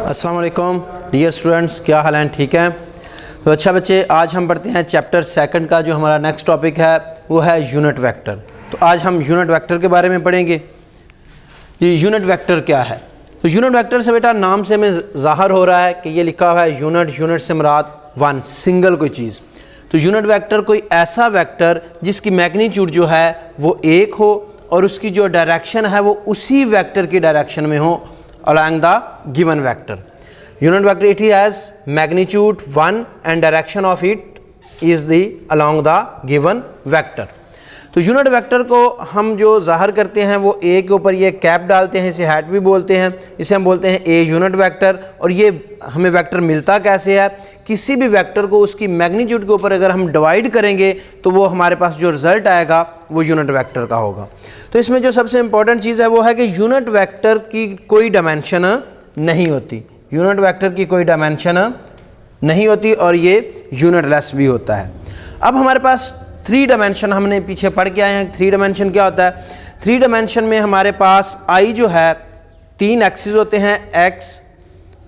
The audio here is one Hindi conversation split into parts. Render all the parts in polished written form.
अस्सलाम वालेकुम डियर स्टूडेंट्स, क्या हाल हैं? ठीक हैं? तो अच्छा बच्चे, आज हम पढ़ते हैं चैप्टर सेकंड का। जो हमारा नेक्स्ट टॉपिक है वो है यूनिट वेक्टर। तो आज हम यूनिट वेक्टर के बारे में पढ़ेंगे। ये यूनिट वेक्टर क्या है? तो यूनिट वेक्टर से बेटा नाम से हमें ज़ाहिर हो रहा है कि ये लिखा हुआ है यूनिट। यूनिट से मुराद वन, सिंगल कोई चीज़। तो यूनिट वेक्टर कोई ऐसा वेक्टर जिसकी मैग्नीट्यूड जो है वो एक हो और उसकी जो डायरेक्शन है वो उसी वेक्टर की डायरेक्शन में हो along the given vector. Unit vector it has magnitude 1 and direction of it is the along the given vector. तो यूनिट वेक्टर को हम जो ज़ाहिर करते हैं वो ए के ऊपर ये कैप डालते हैं, इसे हैट भी बोलते हैं। इसे हम बोलते हैं ए यूनिट वेक्टर। और ये हमें वेक्टर मिलता कैसे है? किसी भी वेक्टर को उसकी मैग्नीट्यूड के ऊपर अगर हम डिवाइड करेंगे तो वो हमारे पास जो रिज़ल्ट आएगा वो यूनिट वेक्टर का होगा। तो इसमें जो सबसे इम्पॉर्टेंट चीज़ है वो है कि यूनिट वेक्टर की कोई डायमेंशन नहीं होती। यूनिट वेक्टर की कोई डायमेंशन नहीं होती और ये यूनिट लेस भी होता है। अब हमारे पास 3 डायमेंशन हमने पीछे पढ़ के आए हैं। 3 डायमेंशन क्या होता है? 3 डायमेंशन में हमारे पास आई जो है 3 एक्सिस होते हैं, एक्स,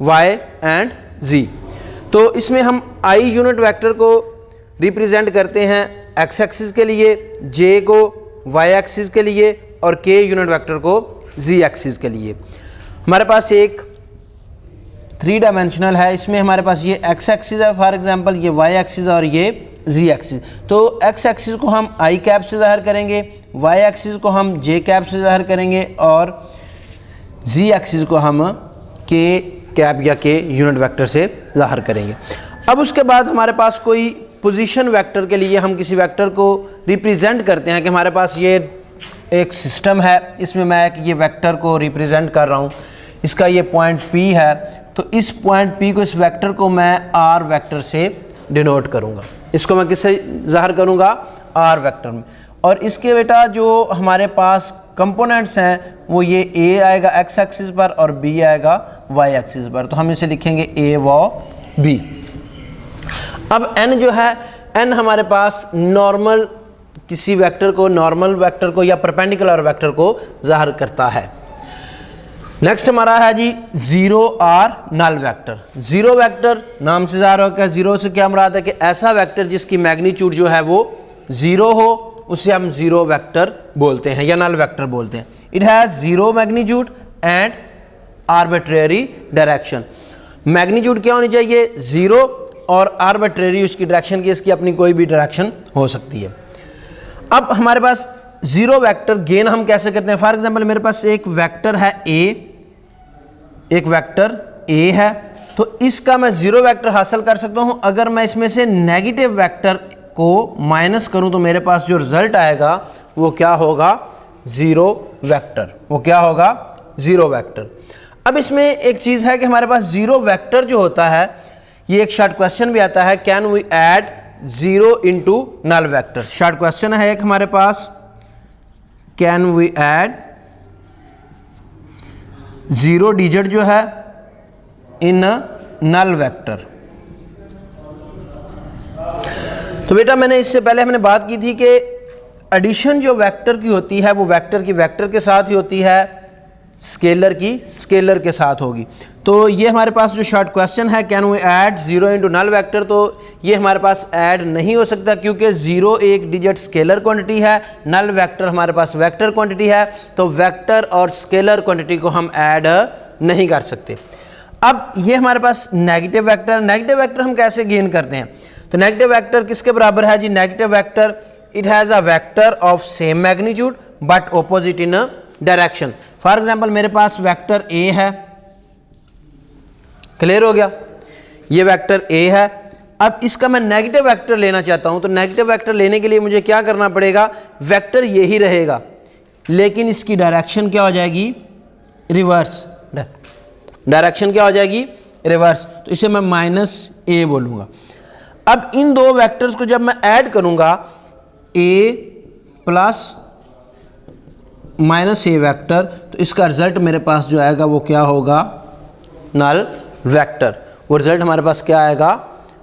वाई एंड जी। तो इसमें हम आई यूनिट वेक्टर को रिप्रेजेंट करते हैं एक्स एक्सिस के लिए, जे को वाई एक्सिस के लिए और के यूनिट वेक्टर को जी एक्सिस के लिए। हमारे पास एक 3 डायमेंशनल है। इसमें हमारे पास ये एक्स एक्सिस है फॉर एग्जांपल, ये वाई एक्सिस और ये जी एक्सिस। तो एक्स एक्सिस को हम आई कैप से ज़ाहिर करेंगे, वाई एक्सिस को हम जे कैप से ज़ाहिर करेंगे और जी एक्सिस को हम के कैप या के यूनिट वेक्टर से ज़ाहिर करेंगे। अब उसके बाद हमारे पास कोई पोजीशन वेक्टर के लिए हम किसी वेक्टर को रिप्रेजेंट करते हैं कि हमारे पास ये एक सिस्टम है, इसमें मैं ये वेक्टर को रिप्रेजेंट कर रहा हूँ, इसका ये पॉइंट P है। तो इस पॉइंट P को, इस वेक्टर को मैं R वेक्टर से डिनोट करूँगा। इसको मैं किससे ज़ाहिर करूँगा? R वेक्टर में। और इसके बेटा जो हमारे पास कंपोनेंट्स हैं वो ये A आएगा x एक्सिस पर और B आएगा y एक्सिस पर। तो हम इसे लिखेंगे A व B। अब n जो है, n हमारे पास नॉर्मल किसी वेक्टर को, नॉर्मल वेक्टर को या परपेंडिकुलर वेक्टर को ज़ाहिर करता है। नेक्स्ट हमारा है जी 0R null vector. Zero vector नाम से ज़ाहिर होगा। जीरो से क्या मुराद है कि ऐसा वेक्टर जिसकी मैग्नीट्यूड जो है वो ज़ीरो हो, उसे हम ज़ीरो वेक्टर बोलते हैं या नल वेक्टर बोलते हैं। It has zero magnitude and arbitrary direction. Magnitude क्या होनी चाहिए? ज़ीरो, और आर्बिट्रेरी उसकी डायरेक्शन की, इसकी अपनी कोई भी डायरेक्शन हो सकती है। अब हमारे पास ज़ीरो वेक्टर गेन हम कैसे करते हैं? फॉर एग्जांपल मेरे पास एक वेक्टर है ए, एक वेक्टर ए है, तो इसका मैं ज़ीरो वेक्टर हासिल कर सकता हूं अगर मैं इसमें से नेगेटिव वेक्टर को माइनस करूं। तो मेरे पास जो रिजल्ट आएगा वो क्या होगा? Zero vector. वो क्या होगा? Zero vector. अब इसमें एक चीज़ है कि हमारे पास ज़ीरो वेक्टर जो होता है, ये एक शॉर्ट क्वेश्चन भी आता है, can we add zero into null vector. Short question है एक हमारे पास, can we add zero digit जो है इन नल वेक्टर। तो बेटा मैंने इससे पहले हमने बात की थी कि एडिशन जो वेक्टर की होती है वो वेक्टर की वेक्टर के साथ ही होती है, स्केलर की स्केलर के साथ होगी। तो ये हमारे पास जो शॉर्ट क्वेश्चन है, can we add zero into null vector, तो ये हमारे पास ऐड नहीं हो सकता क्योंकि ज़ीरो एक डिजिट स्केलर क्वांटिटी है, नल वेक्टर हमारे पास वेक्टर क्वांटिटी है। तो वेक्टर और स्केलर क्वांटिटी को हम ऐड नहीं कर सकते। अब ये हमारे पास नेगेटिव वेक्टर, नेगेटिव वेक्टर हम कैसे गेन करते हैं? तो नेगेटिव वेक्टर किसके बराबर है जी? Negative vector it has a vector of same magnitude but opposite in direction. For example मेरे पास वेक्टर ए है, क्लियर हो गया? ये वेक्टर ए है। अब इसका मैं नेगेटिव वेक्टर लेना चाहता हूं, तो नेगेटिव वेक्टर लेने के लिए मुझे क्या करना पड़ेगा? वेक्टर यही रहेगा लेकिन इसकी डायरेक्शन क्या हो जाएगी? रिवर्स। डायरेक्शन क्या हो जाएगी? रिवर्स। तो इसे मैं माइनस ए बोलूँगा। अब इन दो वेक्टर्स को जब मैं ऐड करूँगा, ए प्लस माइनस ए वेक्टर, तो इसका रिजल्ट मेरे पास जो आएगा वो क्या होगा? Null vector. वो रिजल्ट हमारे पास क्या आएगा?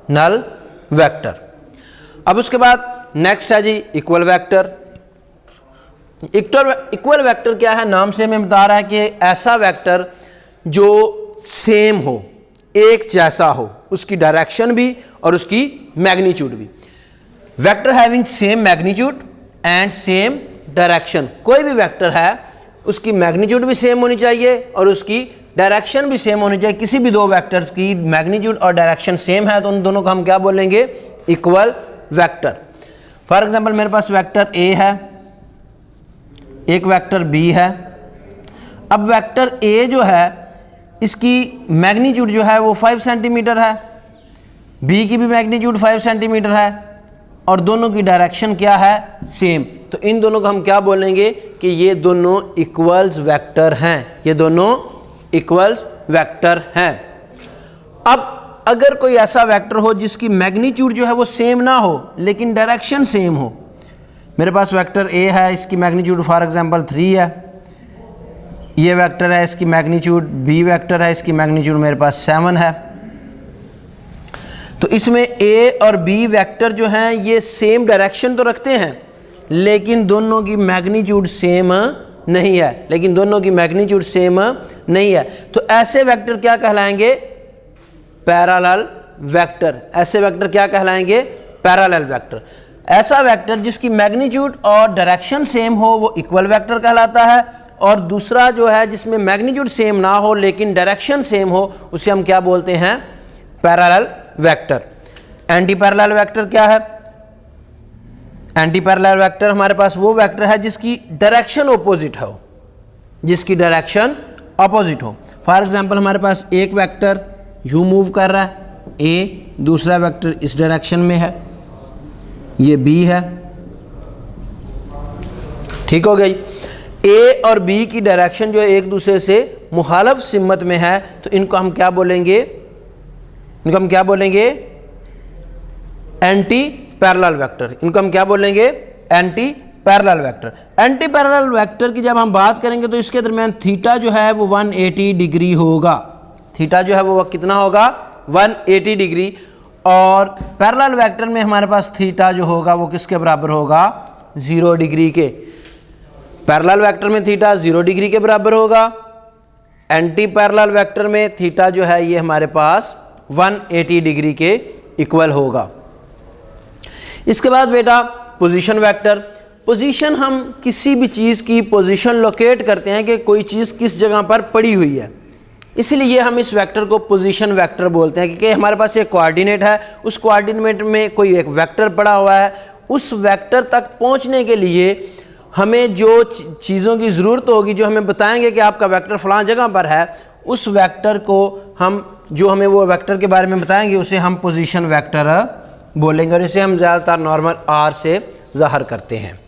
Null vector. अब उसके बाद नेक्स्ट है जी इक्वल वेक्टर। इक्वल वेक्टर क्या है? नाम से हमें बता रहा है कि ऐसा वेक्टर जो सेम हो, एक जैसा हो, उसकी डायरेक्शन भी और उसकी मैग्नीट्यूड भी। Vector having same magnitude and same direction, कोई भी वेक्टर है उसकी मैग्नीट्यूड भी सेम होनी चाहिए और उसकी डायरेक्शन भी सेम होनी चाहिए। किसी भी दो वेक्टर्स की मैग्नीट्यूड और डायरेक्शन सेम है तो उन दोनों को हम क्या बोलेंगे, इक्वल वेक्टर। फॉर एग्जांपल मेरे पास वेक्टर ए है, एक वेक्टर बी है। अब वेक्टर ए जो है इसकी मैग्नीट्यूड जो है वो 5 सेंटीमीटर है, बी की भी मैग्नीट्यूड 5 सेंटीमीटर है और दोनों की डायरेक्शन क्या है, सेम। तो इन दोनों को हम क्या बोलेंगे कि ये दोनों इक्वल्स वेक्टर हैं, ये दोनों इक्वल्स वेक्टर हैं। अब अगर कोई ऐसा वेक्टर हो जिसकी मैग्नीट्यूड जो है वो सेम ना हो लेकिन डायरेक्शन सेम हो, मेरे पास वेक्टर ए है, इसकी मैग्नीट्यूड फॉर एग्जांपल 3 है, ये वेक्टर है, इसकी मैग्नीट्यूड बी वेक्टर है, इसकी मैग्नीट्यूड मेरे पास 7 है। तो इसमें ए और बी वेक्टर जो हैं ये सेम डायरेक्शन तो रखते हैं लेकिन दोनों की मैग्नीट्यूड सेम नहीं है, लेकिन दोनों की मैग्नीट्यूड सेम नहीं है। तो ऐसे वेक्टर क्या कहलाएंगे, पैरेलल वेक्टर। ऐसे वेक्टर क्या कहलाएंगे, पैरेलल वेक्टर। ऐसा वेक्टर जिसकी मैग्नीट्यूड और डायरेक्शन सेम हो वो इक्वल वेक्टर कहलाता है, और दूसरा जो है जिसमें मैग्नीट्यूड सेम ना हो लेकिन डायरेक्शन सेम हो उसे हम क्या बोलते हैं, parallel vector. Anti parallel vector क्या है, एंटी पैरेलल वेक्टर हमारे पास वो वेक्टर है जिसकी डायरेक्शन ऑपोजिट हो, जिसकी डायरेक्शन ऑपोजिट हो। फॉर एग्जांपल हमारे पास एक वेक्टर यू मूव कर रहा है ए, दूसरा वेक्टर इस डायरेक्शन में है, ये बी है, ठीक हो गई। ए और बी की डायरेक्शन जो है एक दूसरे से मुखालिफ सिमत में है तो इनको हम क्या बोलेंगे, इनको हम क्या बोलेंगे, एंटी पैरेलल वेक्टर। इनको हम क्या बोलेंगे, anti parallel vector. Anti parallel vector की जब हम बात करेंगे तो इसके दरमियान थीटा जो है वो 180 डिग्री होगा। थीटा जो है वो कितना होगा, 180 डिग्री। और पैरेलल वेक्टर में हमारे पास थीटा जो होगा वो किसके बराबर होगा, 0 डिग्री के। पैरेलल वेक्टर में थीटा 0 डिग्री के बराबर होगा, एंटी पैरेलल वेक्टर में थीटा जो है ये हमारे पास 180 डिग्री के इक्वल होगा। इसके बाद बेटा पोजीशन वेक्टर। पोजीशन, हम किसी भी चीज़ की पोजीशन लोकेट करते हैं कि कोई चीज़ किस जगह पर पड़ी हुई है, इसलिए हम इस वेक्टर को पोजीशन वेक्टर बोलते हैं। क्योंकि हमारे पास एक कोऑर्डिनेट है, उस कोऑर्डिनेट में कोई एक वेक्टर पड़ा हुआ है, उस वेक्टर तक पहुंचने के लिए हमें जो चीज़ों की ज़रूरत होगी, जो हमें बताएंगे कि आपका वेक्टर फ़लाँ जगह पर है, उस वेक्टर को हम, जो हमें वो वेक्टर के बारे में बताएंगे उसे हम पोजीशन वेक्टर बोलेंगे, और इसे हम ज़्यादातर नॉर्मल आर से ज़ाहिर करते हैं।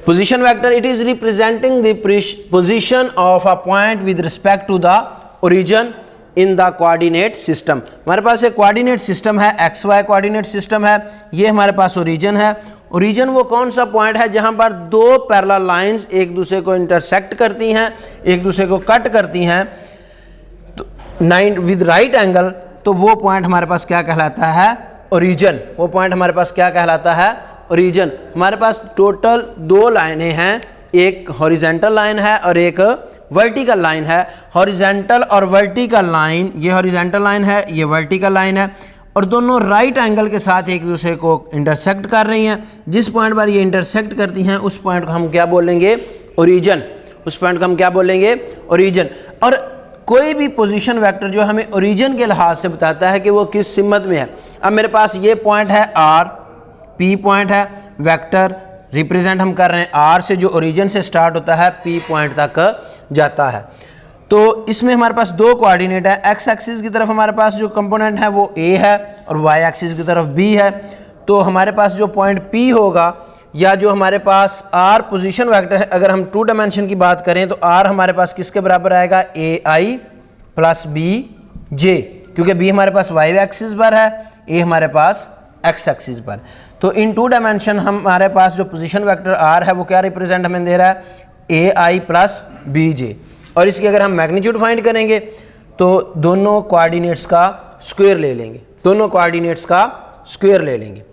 Position vector, it is representing the position of a point with respect to the origin in the coordinate system. हमारे पास एक कोऑर्डिनेट सिस्टम है, एक्स वाई कोऑर्डिनेट सिस्टम है, ये हमारे पास ओरिजिन है। ओरिजिन वो कौन सा पॉइंट है जहाँ पर दो पैरेलल लाइंस एक दूसरे को इंटरसेक्ट करती हैं, एक दूसरे को कट करती हैं तो 9 विद राइट एंगल, तो वो पॉइंट हमारे पास क्या कहलाता है, ओरिजिन। वो पॉइंट हमारे पास क्या कहलाता है, ओरिजिन। हमारे पास टोटल 2 लाइनें हैं, एक हॉरिजेंटल लाइन है और एक वर्टिकल लाइन है। हॉरिजेंटल और वर्टिकल लाइन, ये हॉरिजेंटल लाइन है, ये वर्टिकल लाइन है, और दोनों राइट एंगल के साथ एक दूसरे को इंटरसेक्ट कर रही हैं। जिस पॉइंट पर ये इंटरसेक्ट करती हैं उस पॉइंट को हम क्या बोलेंगे, ओरिजिन। उस पॉइंट को हम क्या बोलेंगे, ओरिजिन। और कोई भी पोजीशन वेक्टर जो हमें ओरिजिन के लिहाज से बताता है कि वो किस सिमत में है। अब मेरे पास ये पॉइंट है आर, पी पॉइंट है, वेक्टर रिप्रेजेंट हम कर रहे हैं आर से, जो ओरिजिन से स्टार्ट होता है पी पॉइंट तक जाता है। तो इसमें हमारे पास 2 कोऑर्डिनेट है, एक्स एक्सिस की तरफ हमारे पास जो कंपोनेंट है वो ए है और वाई एक्सिस की तरफ बी है। तो हमारे पास जो पॉइंट पी होगा, या जो हमारे पास आर पोजीशन वेक्टर है, अगर हम 2 डायमेंशन की बात करें तो आर हमारे पास किसके बराबर आएगा, ए आई प्लस बी जे, क्योंकि बी हमारे पास वाई एक्सिस पर है, ए हमारे पास एक्स एक्सिस पर। तो इन 2 डायमेंशन हमारे पास जो पोजीशन वेक्टर आर है वो क्या रिप्रेजेंट हमें दे रहा है, ए आई प्लस बी जे। और इसकी अगर हम मैग्नीट्यूड फाइंड करेंगे तो दोनों कोऑर्डिनेट्स का स्क्वायर ले लेंगे, दोनों कोऑर्डिनेट्स का स्क्वायर ले लेंगे।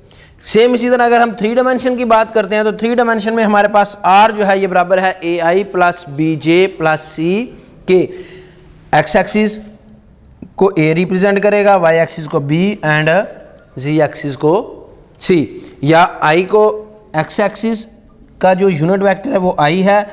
सेम इसी तरह अगर हम 3 डायमेंशन की बात करते हैं तो 3 डायमेंशन में हमारे पास आर जो है ये बराबर है ए आई प्लस बी जे प्लस सी के, एक्स एक्सिस को ए रिप्रेजेंट करेगा, वाई एक्सिस को बी एंड जी एक्सिस को सी, या आई को एक्स एक्सिस का जो यूनिट वेक्टर है वो आई है,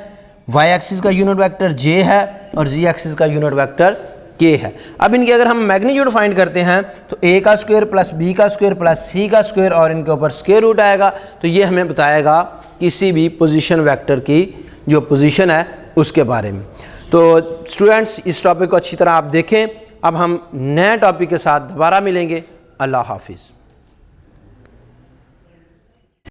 वाई एक्सिस का यूनिट वेक्टर जे है और जी एक्सिस का यूनिट वेक्टर के है। अब इनके अगर हम मैग्नीट्यूड फाइंड करते हैं तो ए का स्क्वायर प्लस बी का स्क्वायर प्लस सी का स्क्वायर और इनके ऊपर स्क्वायर रूट आएगा, तो ये हमें बताएगा किसी भी पोजीशन वेक्टर की जो पोजीशन है उसके बारे में। तो स्टूडेंट्स इस टॉपिक को अच्छी तरह आप देखें। अब हम नए टॉपिक के साथ दोबारा मिलेंगे। अल्लाह हाफिज़।